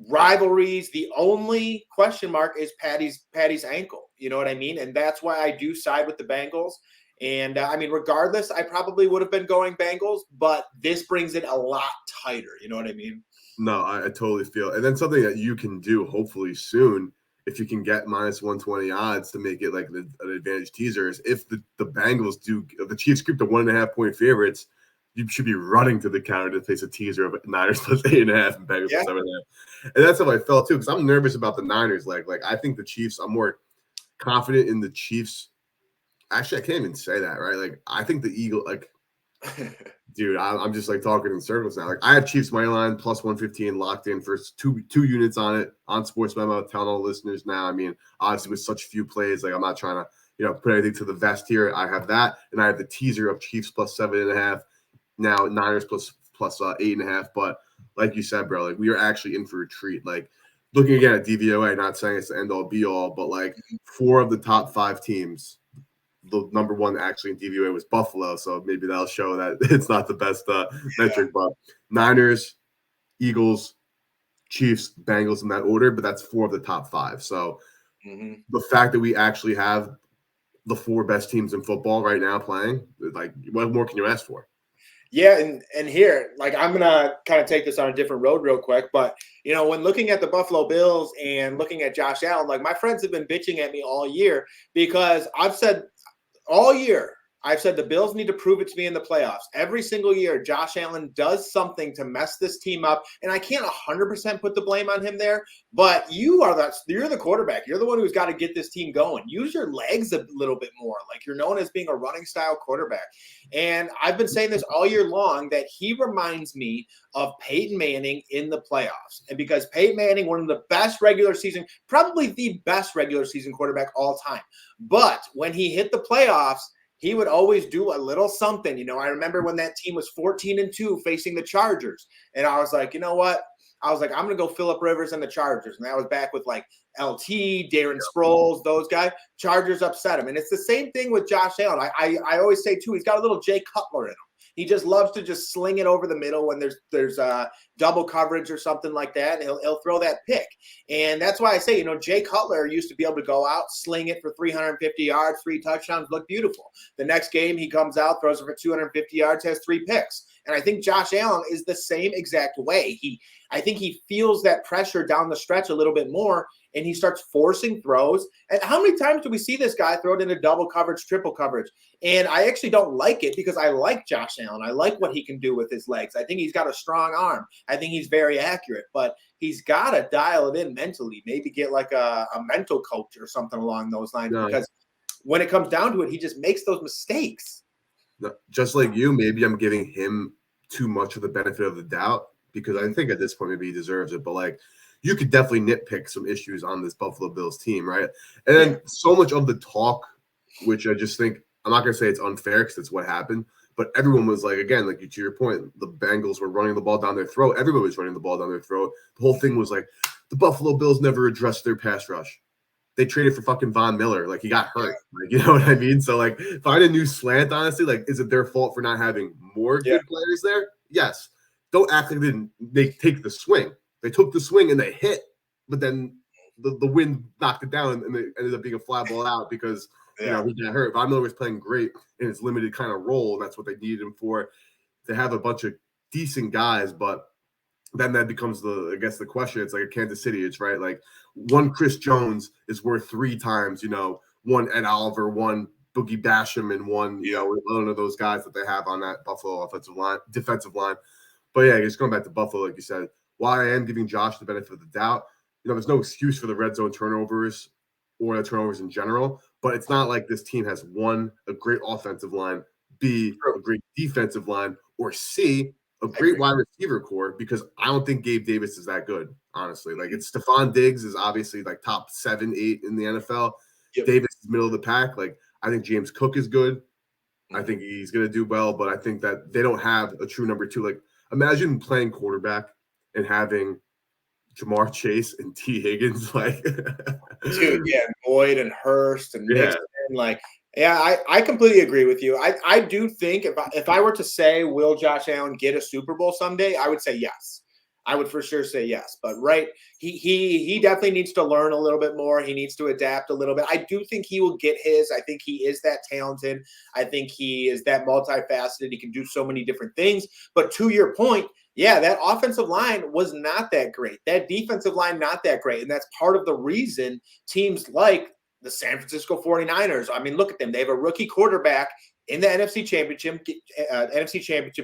Rivalries. The only question mark is Patty's ankle. You know what I mean? And that's why I do side with the Bengals. And I mean, regardless, I probably would have been going Bengals, but this brings it a lot tighter. You know what I mean? No, I totally feel. And then something that you can do hopefully soon, if you can get minus 120 odds to make it like an advantage teaser, is if the Bengals do, if the Chiefs creep to 1.5 point favorites, you should be running to the counter to face a teaser of Niners plus 8.5 and Bengals plus 7.5. And that's how I felt too, because I'm nervous about the Niners. Like I think the Chiefs, I'm more confident in the Chiefs. Actually, I can't even say that, right? Like I think the Eagle, like, dude, I'm just like talking in circles now. Like I have Chiefs money line plus 115 locked in for two units on it on Sports Memo. Telling all listeners now. I mean, obviously with such few plays, like I'm not trying to put anything to the vest here. I have that, and I have the teaser of Chiefs plus 7.5. Now Niners plus 8.5. But like you said, bro, like we are actually in for a treat. Like looking again at DVOA, not saying it's the end all be all, but like 4 of the top 5 teams, the number one actually in DVOA was Buffalo. So maybe that'll show that it's not the best metric. But Niners, Eagles, Chiefs, Bengals in that order, but that's 4 of the top 5. So the fact that we actually have the 4 best teams in football right now playing, like what more can you ask for? Yeah, and here, like I'm gonna kind of take this on a different road real quick, but when looking at the Buffalo Bills and looking at Josh Allen, like my friends have been bitching at me all year because I've said all year, I've said the Bills need to prove it to me in the playoffs. Every single year, Josh Allen does something to mess this team up, and I can't 100% put the blame on him there, but you're the quarterback. You're the one who's got to get this team going. Use your legs a little bit more. Like you're known as being a running style quarterback. And I've been saying this all year long that he reminds me of Peyton Manning in the playoffs. And because Peyton Manning, one of the best regular season, probably the best regular season quarterback all time. But when he hit the playoffs, he would always do a little something. I remember when that team was 14-2 facing the Chargers, and I was like, you know what? I was like, I'm gonna go Phillip Rivers and the Chargers, and that was back with like LT, Darren Sproles, those guys. Chargers upset him, and it's the same thing with Josh Allen. I always say too, he's got a little Jay Cutler in him. He just loves to just sling it over the middle when there's double coverage or something like that. And he'll throw that pick. And that's why I say, Jay Cutler used to be able to go out, sling it for 350 yards, 3 touchdowns, look beautiful. The next game he comes out, throws it for 250 yards, has 3 picks. And I think Josh Allen is the same exact way. I think he feels that pressure down the stretch a little bit more, and he starts forcing throws. And how many times do we see this guy throw it into double coverage, triple coverage? And I actually don't like it because I like Josh Allen. I like what he can do with his legs. I think he's got a strong arm. I think he's very accurate, but he's got to dial it in mentally, maybe get like a mental coach or something along those lines, because when it comes down to it, he just makes those mistakes. Just like you, maybe I'm giving him too much of the benefit of the doubt, because I think at this point maybe he deserves it. But like, you could definitely nitpick some issues on this Buffalo Bills team, right? And then so much of the talk, which I just think, I'm not going to say it's unfair because it's what happened, but everyone was like, again, like to your point, the Bengals were running the ball down their throat. Everybody was running the ball down their throat. The whole thing was like, the Buffalo Bills never addressed their pass rush. They traded for fucking Von Miller. Like, he got hurt. Like, you know what I mean? So, like, find a new slant, honestly. Like, is it their fault for not having more good players there? Yes. Don't act like they take the swing. They took the swing and they hit, but then the wind knocked it down and it ended up being a fly ball out because, he got hurt. Von Miller was playing great in his limited kind of role, and that's what they needed him for, to have a bunch of decent guys. But then that becomes the question. It's like a Kansas City. It's right. Like, one Chris Jones is worth 3 times, one Ed Oliver, one Boogie Basham, and one, one of those guys that they have on that Buffalo defensive line. But yeah, just going back to Buffalo, like you said, while I am giving Josh the benefit of the doubt, there's no excuse for the red zone turnovers or the turnovers in general. But it's not like this team has one, a great offensive line, B, a great defensive line, or C, a great wide receiver core, because I don't think Gabe Davis is that good, honestly. Like, it's Stephon Diggs is obviously like top 7, 8 in the NFL. Davis is middle of the pack. Like, I think James Cook is good. I think he's going to do well, but I think that they don't have a true number 2. Like, imagine playing quarterback and having Jamar Chase and T. Higgins, like, dude, Boyd and Hurst and Nixon, I completely agree with you. I do think if I were to say, will Josh Allen get a Super Bowl someday, I would say yes. I would for sure say yes. But he definitely needs to learn a little bit more. He needs to adapt a little bit. I do think he will get his. I think he is that talented. I think he is that multifaceted. He can do so many different things. But to your point, that offensive line was not that great. That defensive line, not that great. And that's part of the reason teams like the San Francisco 49ers, I mean, look at them. They have a rookie quarterback in the NFC Championship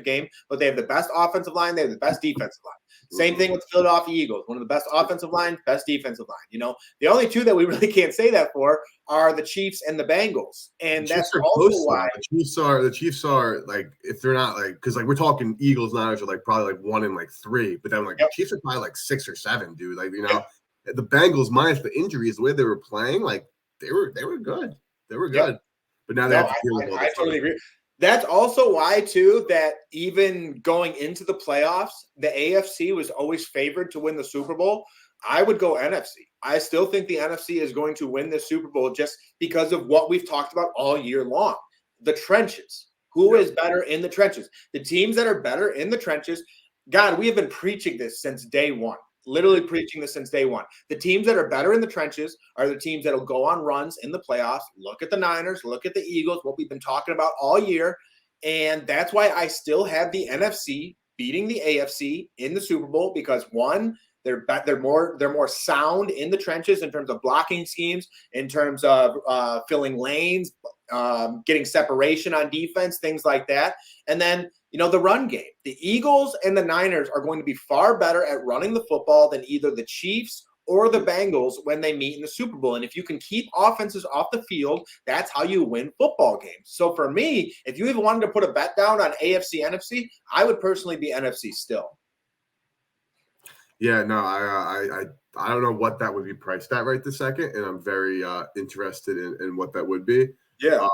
game, but they have the best offensive line. They have the best defensive line. Same thing with the Philadelphia Eagles. One of the best offensive lines, best defensive line. The only two that we really can't say that for are the Chiefs and the Bengals. And that's also why the Chiefs are like, if they're not like, because like we're talking Eagles, Niners are like probably like 1 and like 3, but then like the Chiefs are probably like 6 or 7, dude. Like, the Bengals, minus the injuries, the way they were playing, like they were good. They were good. But now they have to deal with all this. I totally agree. That's also why, too, that even going into the playoffs, the AFC was always favored to win the Super Bowl. I would go NFC. I still think the NFC is going to win the Super Bowl just because of what we've talked about all year long. The trenches. Who is better in the trenches? The teams that are better in the trenches, God, we have been preaching this since day one. Literally preaching this since day one. The teams that are better in the trenches are the teams that will go on runs in the playoffs. Look at the Niners, look at the Eagles, what we've been talking about all year. And that's why I still have the NFC beating the AFC in the Super Bowl, because one, they're more sound in the trenches in terms of blocking schemes, in terms of filling lanes, getting separation on defense, things like that. And then, the run game. The Eagles and the Niners are going to be far better at running the football than either the Chiefs or the Bengals when they meet in the Super Bowl. And if you can keep offenses off the field, that's how you win football games. So for me, if you even wanted to put a bet down on AFC, NFC, I would personally be NFC still. Yeah, no, I don't know what that would be priced at right this second, and I'm very interested in what that would be. Yeah.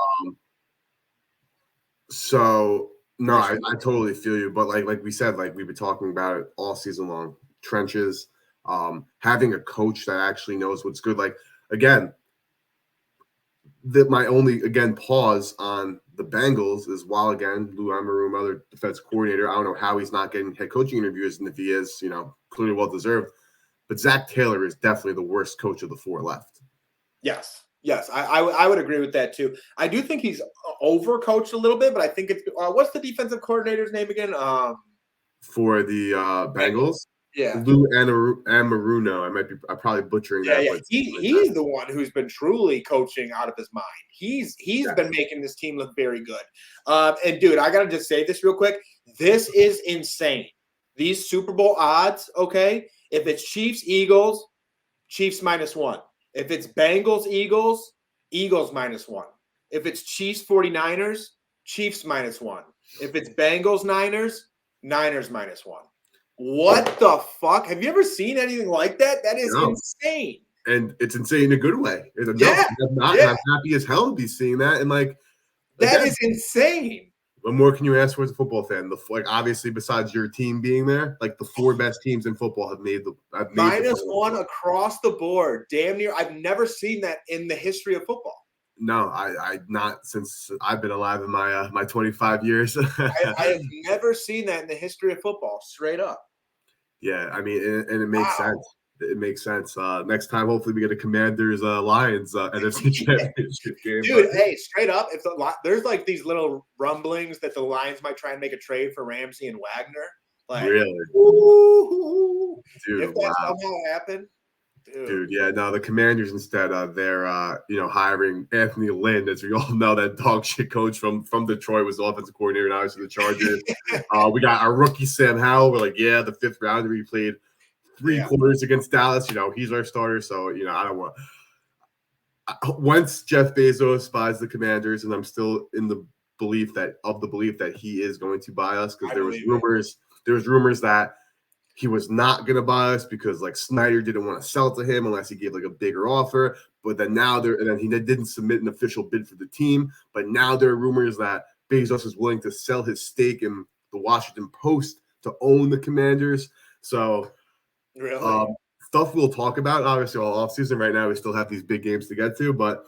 So no, Pretty I sure. totally feel you. But like we said, like we've been talking about it all season long. Trenches, having a coach that actually knows what's good. Like again, that my only again pause on the Bengals is while again Lou Anarumo, other defense coordinator, I don't know how he's not getting head coaching interviews, and if he is, clearly well deserved. But Zach Taylor is definitely the worst coach of the four left. Yes, I would agree with that too. I do think he's overcoached a little bit, but I think it's what's the defensive coordinator's name again? For the Bengals, Yeah. Lou Anarumo. I'm probably butchering Yeah, that, yeah. but He's the one who's been truly coaching out of his mind. He's yeah. been making this team look very good. And dude, I gotta just say this real quick. This is insane. These Super Bowl odds, okay? If it's Chiefs, Eagles, Chiefs -1. If it's Bengals, Eagles, Eagles -1. If it's Chiefs, 49ers, Chiefs -1. If it's Bengals, Niners, Niners -1. What the fuck? Have you ever seen anything like that? That is insane. And it's insane in a good way. Yeah, I'm happy as hell to be seeing that. And like, that is insane. What more can you ask for as a football fan? Obviously, besides your team being there, like the four best teams in football have made -1 across the board. Damn near. I've never seen that in the history of football. No, I not since I've been alive in my 25 years. I have never seen that in the history of football. Straight up. Yeah, I mean, and it makes sense. It makes sense. Next time, hopefully, we get a Commanders Lions NFC Championship game. Dude, hey, straight up, if there's like these little rumblings that the Lions might try and make a trade for Ramsey and Wagner. Like, really, dude, if that somehow happened. Dude, yeah, no, the Commanders instead, they're hiring Anthony Lynn, as we all know, that dog shit coach from Detroit was the offensive coordinator, and obviously the Chargers. We got our rookie Sam Howell. We're like, yeah, the fifth rounder. We played three quarters against Dallas. He's our starter, so I don't want. Once Jeff Bezos buys the Commanders, and I'm still in the belief that he is going to buy us, because there was rumors that he was not going to buy us because like Snyder didn't want to sell to him unless he gave like a bigger offer. But then then he didn't submit an official bid for the team. But now there are rumors that Bezos is willing to sell his stake in the Washington Post to own the Commanders. So really, stuff we'll talk about obviously all offseason. Right now we still have these big games to get to, but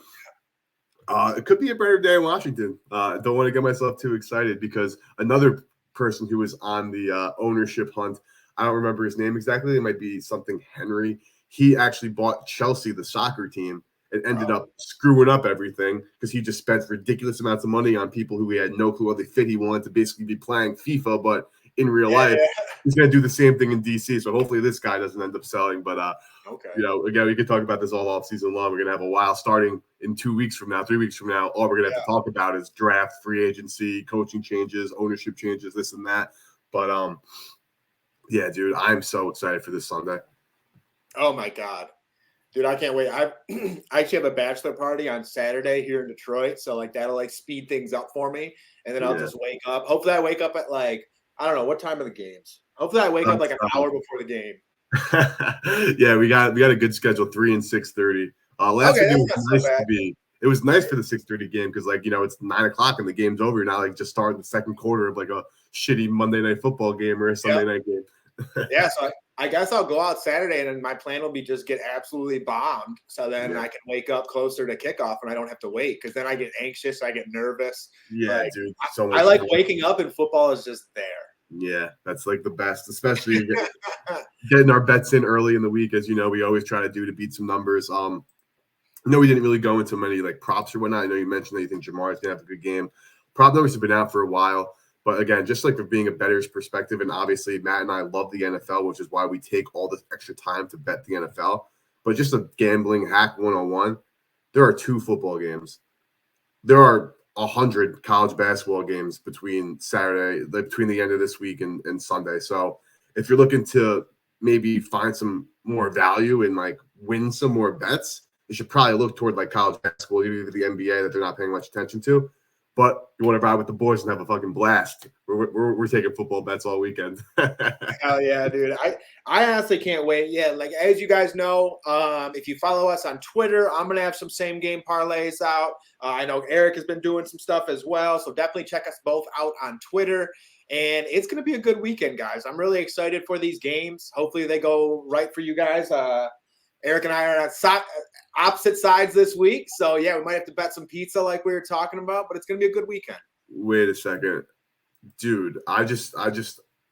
it could be a better day in Washington. Don't want to get myself too excited because another person who was on the ownership hunt, I don't remember his name exactly. It might be something Henry. He actually bought Chelsea, the soccer team, and ended up screwing up everything because he just spent ridiculous amounts of money on people who he had no clue what they fit. He wanted to basically be playing FIFA, but in real life, he's going to do the same thing in DC. So hopefully this guy doesn't end up selling. But, again, we could talk about this all off season long. We're going to have a while starting in 2 weeks from now, 3 weeks from now. All we're going to have to talk about is draft, free agency, coaching changes, ownership changes, this and that. But, yeah, dude, I'm so excited for this Sunday. Oh my God, dude, I can't wait. I actually have a bachelor party on Saturday here in Detroit, so like that'll like speed things up for me, and then I'll just wake up. Hopefully, I wake up at like I don't know what time are the games. Hopefully, I wake up like an hour before the game. Yeah, we got a good schedule, 3 and 6:30. Last week it was nice for the 6:30 game because it's 9 o'clock and the game's over. You're not like just starting the second quarter of like a shitty Monday night football game or a Sunday night game. Yeah, so I guess I'll go out Saturday, and my plan will be just get absolutely bombed. So then I can wake up closer to kickoff, and I don't have to wait because then I get anxious, I get nervous. Yeah, dude. I like waking up, and football is just there. Yeah, that's like the best, especially getting our bets in early in the week, as you know, we always try to do to beat some numbers. We didn't really go into many like props or whatnot. I know you mentioned that you think Jamar is gonna have a good game. Prop numbers have been out for a while. But again, just like for being a bettor's perspective, and obviously Matt and I love the NFL, which is why we take all this extra time to bet the NFL. But just a gambling hack 101, there are 2 football games. There are 100 college basketball games between between the end of this week and Sunday. So if you're looking to maybe find some more value and like win some more bets, you should probably look toward like college basketball, even the NBA that they're not paying much attention to. But you want to ride with the boys and have a fucking blast. We're taking football bets all weekend. Hell yeah, dude. I honestly can't wait. Yeah, like as you guys know, if you follow us on Twitter, I'm gonna have some same game parlays out. I know Eric has been doing some stuff as well, so definitely check us both out on Twitter. And it's gonna be a good weekend, guys. I'm really excited for these games. Hopefully they go right for you guys. Eric and I are on opposite sides this week, so yeah, we might have to bet some pizza like we were talking about, but it's gonna be a good weekend. Wait a second, dude. I just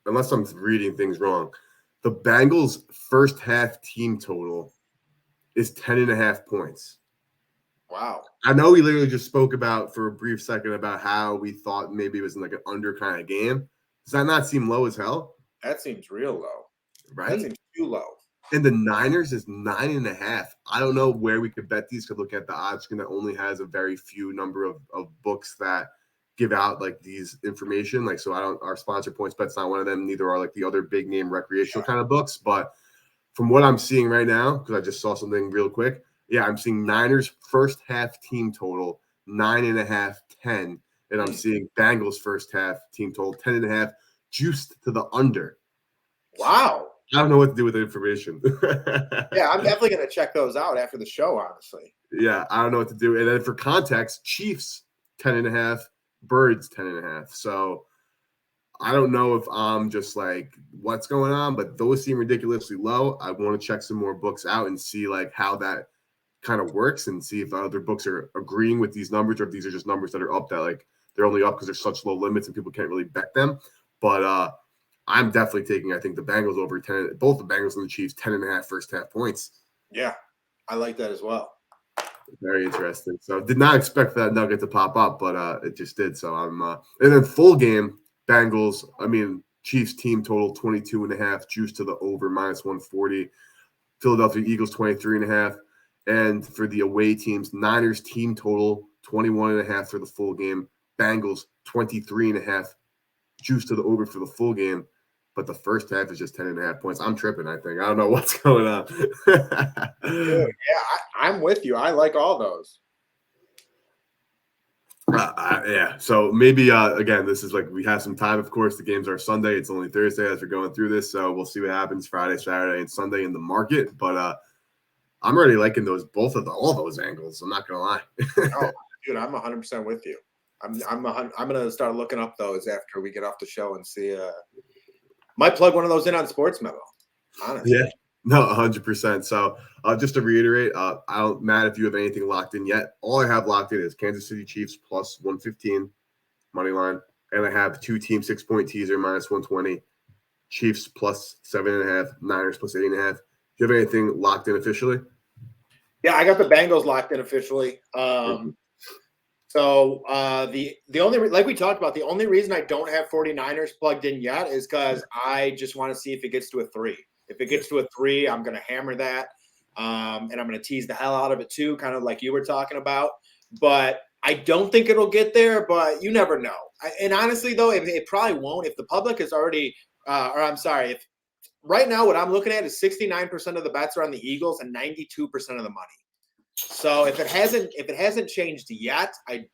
unless I'm reading things wrong, the Bengals first half team total is 10.5 points. Wow. I know we literally just spoke about for a brief second about how we thought maybe it was in like an under kind of game. Does that not seem low as hell? That seems real low. Right? That seems too low. And the Niners is 9.5. I don't know where we could bet these. Could look at the odds screen that only has a very few number of books that give out like these information. Like, so our sponsor points bet's not one of them. Neither are like the other big name recreational kind of books. But from what I'm seeing right now, because I just saw something real quick. Yeah, I'm seeing Niners first half team total 9.5, 10. And I'm seeing Bengals first half team total 10.5 juiced to the under. Wow. I don't know what to do with the information. Yeah, I'm definitely going to check those out after the show, honestly. Yeah, I don't know what to do. And then for context, Chiefs 10.5, Birds 10.5. So I don't know if I'm just like, what's going on, but those seem ridiculously low. I want to check some more books out and see like how that kind of works and see if other books are agreeing with these numbers or if these are just numbers that are up that like they're only up because there's such low limits and people can't really bet them. But I'm definitely taking, I think, the Bengals over 10, both the Bengals and the Chiefs, 10.5 first half points. Yeah, I like that as well. Very interesting. So did not expect that nugget to pop up, but it just did. So I'm and then full game, Chiefs team total 22.5, juice to the over -140. Philadelphia Eagles 23.5. And for the away teams, Niners team total 21.5 for the full game. Bengals 23.5, juice to the over for the full game. But the first half is just 10.5 points. I'm tripping, I think. I don't know what's going on. Dude, yeah, I'm with you. I like all those. Yeah. So maybe, again, this is like we have some time. Of course, the games are Sunday. It's only Thursday as we're going through this. So we'll see what happens Friday, Saturday, and Sunday in the market. But I'm already liking all those angles. I'm not going to lie. Oh, dude, I'm 100% with you. I'm going to start looking up those after we get off the show and see. Might plug one of those in on Sports Memo, honestly. Yeah, no, 100%. So just to reiterate, Matt, if you have anything locked in yet, all I have locked in is Kansas City Chiefs plus 115 money line, and I have 2 team 6-point teaser -120, Chiefs plus 7.5, Niners plus 8.5. Do you have anything locked in officially? Yeah, I got the Bengals locked in officially. So the only like we talked about, the only reason I don't have 49ers plugged in yet is because I just want to see if it gets to a 3. If it gets to a 3, I'm going to hammer that, and I'm going to tease the hell out of it too, kind of like you were talking about. But I don't think it'll get there, but you never know. And honestly, though, it probably won't. If the public is already, if right now what I'm looking at is 69% of the bets are on the Eagles and 92% of the money. So if it hasn't changed yet, I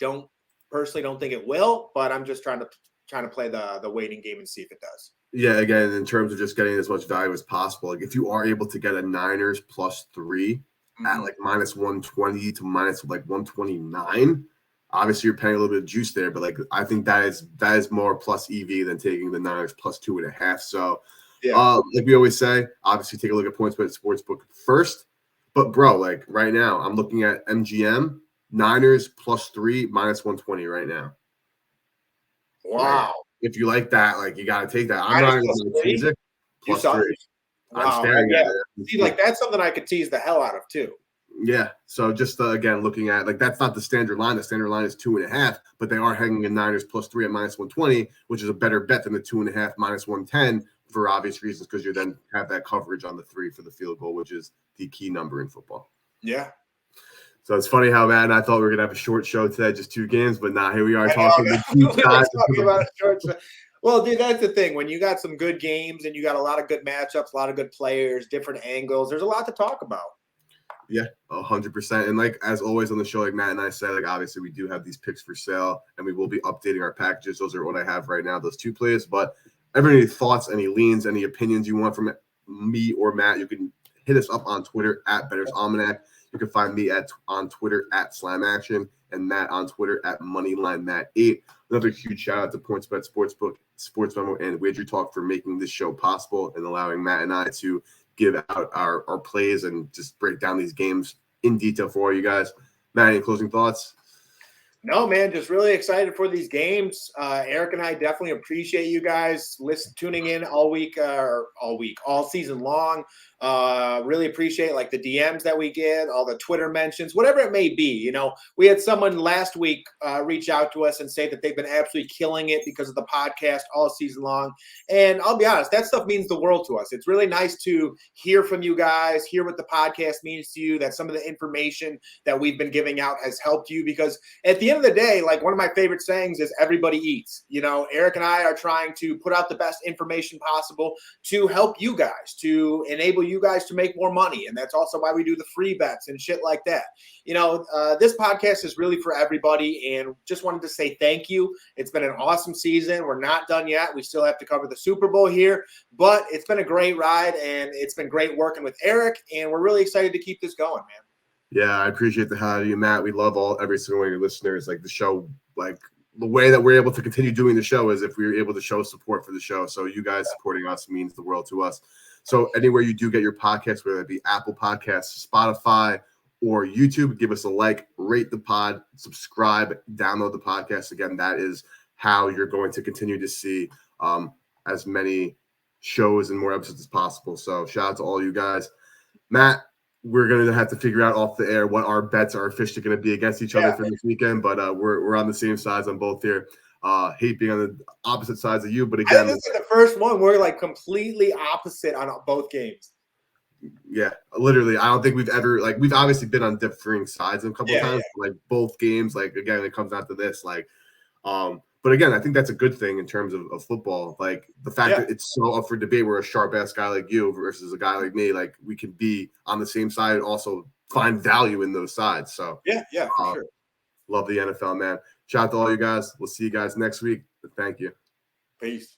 personally don't think it will, but I'm just trying to play the waiting game and see if it does. Yeah, again, in terms of just getting as much value as possible, like if you are able to get a Niners plus 3 at like -120 to -129, obviously you're paying a little bit of juice there, but like I think that is more plus EV than taking the Niners plus 2.5. So like we always say, obviously take a look at PointsBet Sportsbook first. But bro, like right now, I'm looking at MGM Niners plus 3 -120 right now. Wow. Like, if you like that, like you got to take that. I'm Niners not going to tease it. Plus 3. Wow. I'm staring at it. See, like that's something I could tease the hell out of too. Yeah. So just again, looking at like that's not the standard line. The standard line is 2.5, but they are hanging in Niners plus 3 at -120, which is a better bet than the 2.5 -110 for obvious reasons, because you then have that coverage on the 3 for the field goal, which is the key number in football. Yeah. So it's funny how Matt and I thought we were gonna have a short show today, just 2 games, but now here we are talking about a short show. Well, dude, that's the thing. When you got some good games and you got a lot of good matchups, a lot of good players, different angles, there's a lot to talk about. Yeah, 100%. And like as always on the show, like Matt and I said, like obviously we do have these picks for sale, and we will be updating our packages. Those are what I have right now, those 2 plays. But ever any thoughts, any leans, any opinions you want from me or Matt, you can hit us up on Twitter at Bettor's Almanac. You can find me on Twitter at Slam Action and Matt on Twitter at MoneylineMatt8. Another huge shout out to PointsBet Sportsbook, Sports Memo, and Wager Talk for making this show possible and allowing Matt and I to give out our plays and just break down these games in detail for all you guys. Matt, any closing thoughts? No, man, just really excited for these games. Eric and I definitely appreciate you guys tuning in all season long. Really appreciate like the DMs that we get, all the Twitter mentions, whatever it may be. You know, we had someone last week reach out to us and say that they've been absolutely killing it because of the podcast all season long. And I'll be honest, that stuff means the world to us. It's really nice to hear from you guys, hear what the podcast means to you, that some of the information that we've been giving out has helped you, because at the end of the day, like one of my favorite sayings is everybody eats. You know, Eric and I are trying to put out the best information possible to help you guys, to enable you guys to make more money. And that's also why we do the free bets and shit like that. You know, this podcast is really for everybody, and just wanted to say thank you. It's been an awesome season. We're not done yet. We still have to cover the Super Bowl here, but it's been a great ride, and it's been great working with Eric, and we're really excited to keep this going, man. Yeah, I appreciate the hell out of you, Matt. We love every single one of your listeners. Like the show, like the way that we're able to continue doing the show is if we were able to show support for the show. So you guys supporting us means the world to us. So anywhere you do get your podcasts, whether it be Apple Podcasts, Spotify, or YouTube, give us a like, rate the pod, subscribe, download the podcast. Again, that is how you're going to continue to see as many shows and more episodes as possible. So shout out to all you guys. Matt, we're going to have to figure out off the air what our bets are officially going to be against each other for this weekend, but we're on the same sides on both here. Hate being on the opposite sides of you, but again, this is the first one we're like completely opposite on both games. Yeah, literally. I don't think we've ever we've obviously been on differing sides a couple of times. Yeah. Like both games, like again, it comes down to this. But again, I think that's a good thing in terms of football. Like the fact that it's so up for debate where a sharp ass guy like you versus a guy like me, like we can be on the same side and also find value in those sides. So for sure. Love the NFL, man. Shout out to all you guys. We'll see you guys next week. Thank you. Peace.